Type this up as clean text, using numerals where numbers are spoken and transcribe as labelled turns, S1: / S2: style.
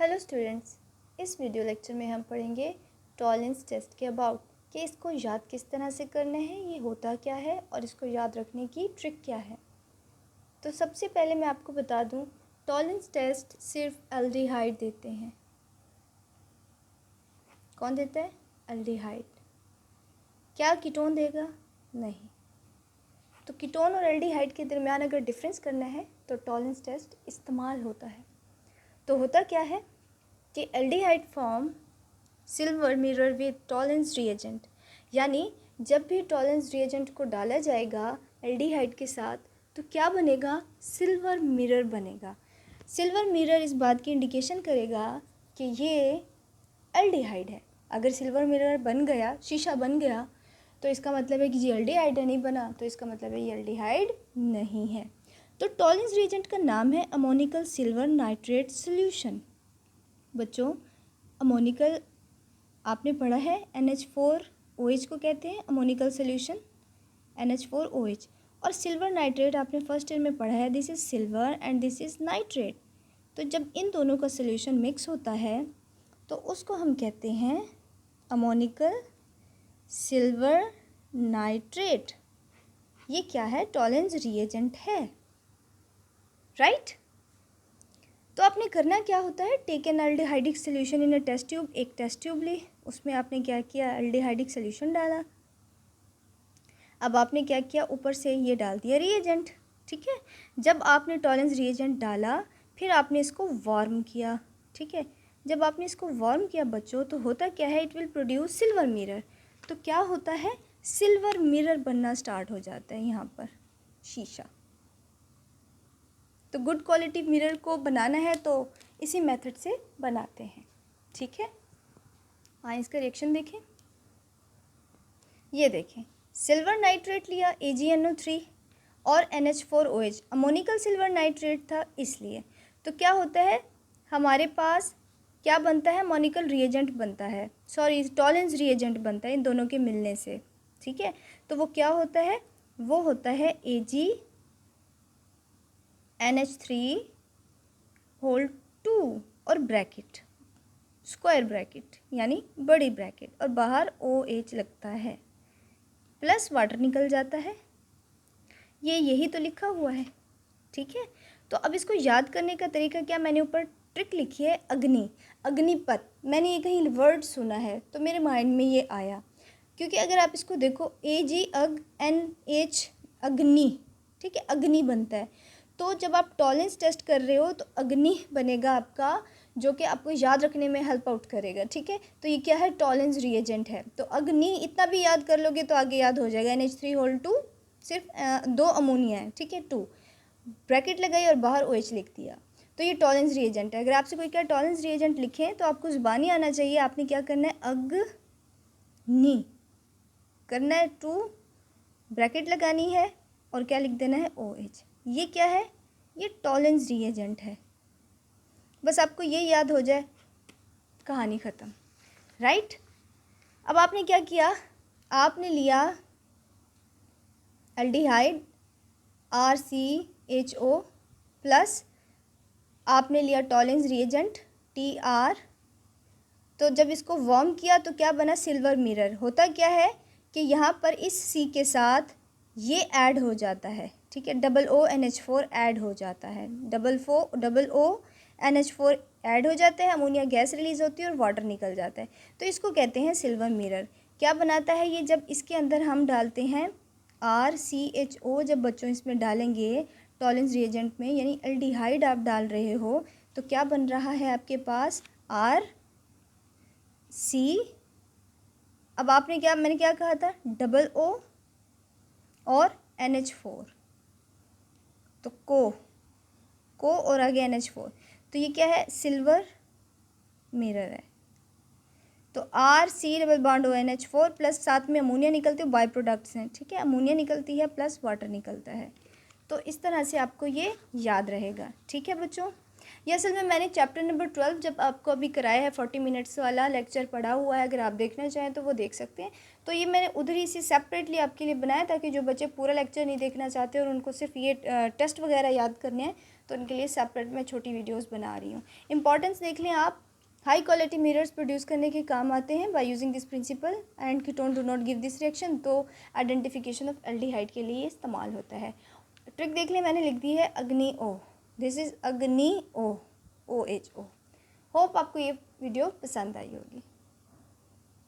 S1: Hello students, इस video lecture में हम पढ़ेंगे टॉलरेंस टेस्ट के अबाउट कि इसको याद किस तरह से करना है, ये होता क्या है और इसको याद रखने की ट्रिक क्या है। तो सबसे पहले मैं आपको बता दूं, टॉलरेंस टेस्ट सिर्फ एल्डिहाइड देते हैं। कौन देता है? एल्डिहाइड। क्या कीटोन देगा? नहीं। तो कीटोन और एल्डिहाइड के दरमियान अगर डिफरेंस करना है तो टॉलरेंस टेस्ट इस्तेमाल होता है। तो होता क्या है कि aldehyde form silver mirror with tolerance reagent, यानी जब भी टॉलरेंस रिएजेंट को डाला जाएगा एल्डिहाइड के साथ तो क्या बनेगा? सिल्वर मिरर बनेगा। सिल्वर मिरर इस बात की इंडिकेशन करेगा कि ये एल्डिहाइड है। अगर सिल्वर मिरर बन गया, शीशा बन गया, तो इसका मतलब है कि ये एल्डिहाइड नहीं बना, तो इसका मतलब है ये एल्डिहाइड नहीं है। तो टॉलरेंस रिएजेंट का नाम है अमोनिकल सिल्वर नाइट्रेट सॉल्यूशन। बच्चों, अमोनिकल आपने पढ़ा है, NH4OH को कहते हैं अमोनिकल सॉल्यूशन, NH4OH। और सिल्वर नाइट्रेट आपने फर्स्ट ईयर में पढ़ा है, this is silver and this is nitrate. तो जब इन दोनों का सॉल्यूशन मिक्स होता है तो उसको हम कहते हैं अमोनिकल सिल्वर नाइट्रेट। ये क्या है? टॉलरेंस रिएजेंट है, राइट। तो आपने करना क्या होता है, take an aldehydic solution in a test tube. एक टेस्ट ट्यूब ली, उसमें आपने क्या किया, एल्डिहाइडिक सोल्यूशन डाला। अब आपने क्या किया, ऊपर से ये डाल दिया रिएजेंट, ठीक है। जब आपने टॉलरेंस रिएजेंट डाला फिर आपने इसको वार्म किया, ठीक है। जब आपने इसको वार्म किया बच्चों, तो होता क्या है, it will produce silver mirror. तो क्या होता है, सिल्वर मिरर बनना स्टार्ट हो जाता है यहाँ पर, शीशा। तो गुड क्वालिटी मिरर को बनाना है तो इसी मेथड से बनाते हैं, ठीक है। आइए इसका रिएक्शन देखें। ये देखें, सिल्वर नाइट्रेट लिया AgNO3 और NH4OH, अमोनिकल सिल्वर नाइट्रेट था इसलिए। तो क्या होता है, हमारे पास क्या बनता है, अमोनिकल रिएजेंट बनता है, सॉरी टॉलरेंस रिएजेंट बनता है इन दोनों के मिलने से, ठीक है। तो वो क्या होता है, वो होता है AgNH3 और ब्रैकेट, स्क्वायर ब्रैकेट यानी बड़ी ब्रैकेट, और बाहर OH लगता है, प्लस वाटर निकल जाता है। ये यही तो लिखा हुआ है, ठीक है। तो अब इसको याद करने का तरीका क्या, मैंने ऊपर ट्रिक लिखी है, अग्नि, अग्निपथ। मैंने ये कहीं वर्ड सुना है तो मेरे माइंड में ये आया, क्योंकि अगर आप इसको देखो AG NH अग्नि, ठीक है, अग्नि बनता है। तो जब आप टॉलरेंस टेस्ट कर रहे हो तो अग्नि बनेगा आपका, जो कि आपको याद रखने में हेल्प आउट करेगा, ठीक है। तो ये क्या है, टॉलरेंस रिएजेंट है। तो अग्नि इतना भी याद कर लोगे तो आगे याद हो जाएगा। NH3 सिर्फ 2 अमोनिया है, ठीक है, 2 ब्रैकेट लगाई और बाहर OH लिख दिया। तो ये टॉलरेंस रिएजेंट है। अगर आपसे कोई क्या टॉलरेंस रिएजेंट लिखे तो आपको ज़ुबानी आना चाहिए, आपने क्या करना है, अग्नि करना है, 2 ब्रैकेट लगानी है और क्या लिख देना है, OH। ये क्या है, ये टॉलरेंस रिएजेंट है। बस आपको ये याद हो जाए, कहानी ख़त्म, राइट। अब आपने क्या किया, आपने लिया एल्डिहाइड RCHO प्लस आपने लिया टॉलरेंस रिएजेंट TR। तो जब इसको वार्म किया तो क्या बना, सिल्वर मिरर। होता क्या है कि यहाँ पर इस C के साथ ये ऐड हो जाता है, ठीक है, OONH4 ऐड हो जाता है, OONH4 ऐड हो जाता है, अमोनिया गैस रिलीज होती है और वाटर निकल जाता है। तो इसको कहते हैं सिल्वर मिरर। क्या बनाता है ये, जब इसके अंदर हम डालते हैं RCHO, जब बच्चों इसमें डालेंगे टॉलरेंस रिएजेंट में, यानी एल्डिहाइड आप डाल रहे हो, तो क्या बन रहा है आपके पास, RC। अब आपने क्या, मैंने क्या कहा था, O और NH4, तो को और आगे NH4, तो ये क्या है, सिल्वर मिरर है। तो RC double bond ONH4 plus साथ में अमोनिया निकलती है, बाई प्रोडक्ट्स हैं, ठीक है, अमोनिया निकलती है प्लस वाटर निकलता है। तो इस तरह से आपको ये याद रहेगा, ठीक है बच्चों। ये असल में मैंने चैप्टर नंबर 12 जब आपको अभी कराया है, 40 मिनट्स वाला लेक्चर पढ़ा हुआ है, अगर आप देखना चाहें तो वो देख सकते हैं। तो ये मैंने उधर ही से सेपरेटली आपके लिए बनाया, ताकि जो बच्चे पूरा लेक्चर नहीं देखना चाहते और उनको सिर्फ ये टेस्ट वगैरह याद करने हैं तो उनके लिए सेपरेट मैं छोटी वीडियोस बना रही हूँ। इंपॉर्टेंस देख लें आप, हाई क्वालिटी मिरर्स प्रोड्यूस करने के काम आते हैं by using this principle and ketone do not give this reaction, तो आइडेंटिफिकेशन ऑफ एल्डिहाइड के लिए इस्तेमाल होता है। ट्रिक देख लें, मैंने लिख दी है अग्नि ओ, दिस इज़ अग्नि ओ, OHO। होप आपको ये वीडियो पसंद आई होगी।